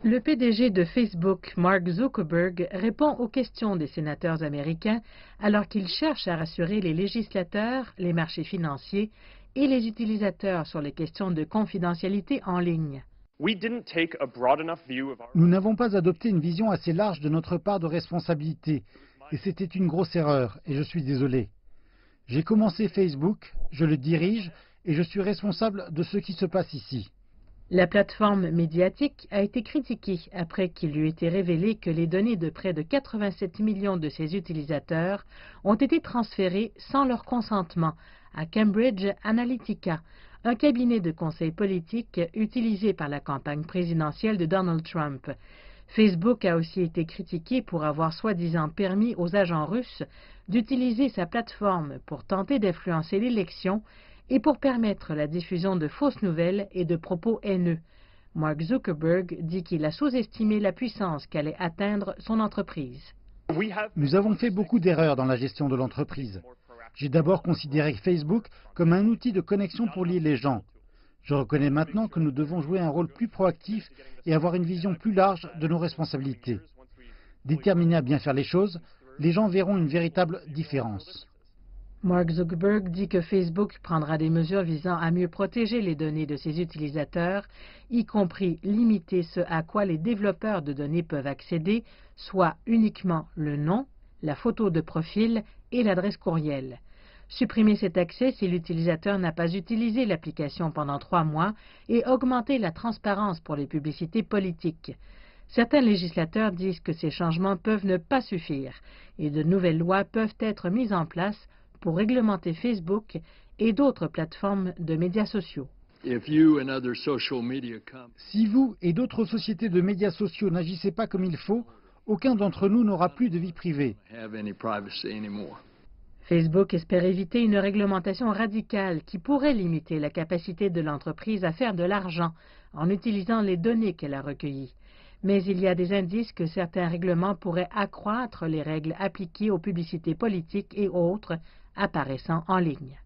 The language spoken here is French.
Le PDG de Facebook, Mark Zuckerberg, répond aux questions des sénateurs américains alors qu'il cherche à rassurer les législateurs, les marchés financiers et les utilisateurs sur les questions de confidentialité en ligne. Nous n'avons pas adopté une vision assez large de notre part de responsabilité, et c'était une grosse erreur, et je suis désolé. J'ai commencé Facebook, je le dirige, et je suis responsable de ce qui se passe ici. La plateforme médiatique a été critiquée après qu'il lui ait été révélé que les données de près de 87 millions de ses utilisateurs ont été transférées sans leur consentement à Cambridge Analytica, un cabinet de conseil politique utilisé par la campagne présidentielle de Donald Trump. Facebook a aussi été critiqué pour avoir soi-disant permis aux agents russes d'utiliser sa plateforme pour tenter d'influencer l'élection et pour permettre la diffusion de fausses nouvelles et de propos haineux. Mark Zuckerberg dit qu'il a sous-estimé la puissance qu'allait atteindre son entreprise. Nous avons fait beaucoup d'erreurs dans la gestion de l'entreprise. J'ai d'abord considéré Facebook comme un outil de connexion pour lier les gens. Je reconnais maintenant que nous devons jouer un rôle plus proactif et avoir une vision plus large de nos responsabilités. Déterminés à bien faire les choses, les gens verront une véritable différence. Mark Zuckerberg dit que Facebook prendra des mesures visant à mieux protéger les données de ses utilisateurs, y compris limiter ce à quoi les développeurs de données peuvent accéder, soit uniquement le nom, la photo de profil et l'adresse courriel. Supprimer cet accès si l'utilisateur n'a pas utilisé l'application pendant 3 mois et augmenter la transparence pour les publicités politiques. Certains législateurs disent que ces changements peuvent ne pas suffire et de nouvelles lois peuvent être mises en place pour réglementer Facebook et d'autres plateformes de médias sociaux. Si vous et d'autres sociétés de médias sociaux n'agissez pas comme il faut, aucun d'entre nous n'aura plus de vie privée. Facebook espère éviter une réglementation radicale qui pourrait limiter la capacité de l'entreprise à faire de l'argent en utilisant les données qu'elle a recueillies. Mais il y a des indices que certains règlements pourraient accroître les règles appliquées aux publicités politiques et autres apparaissant en ligne.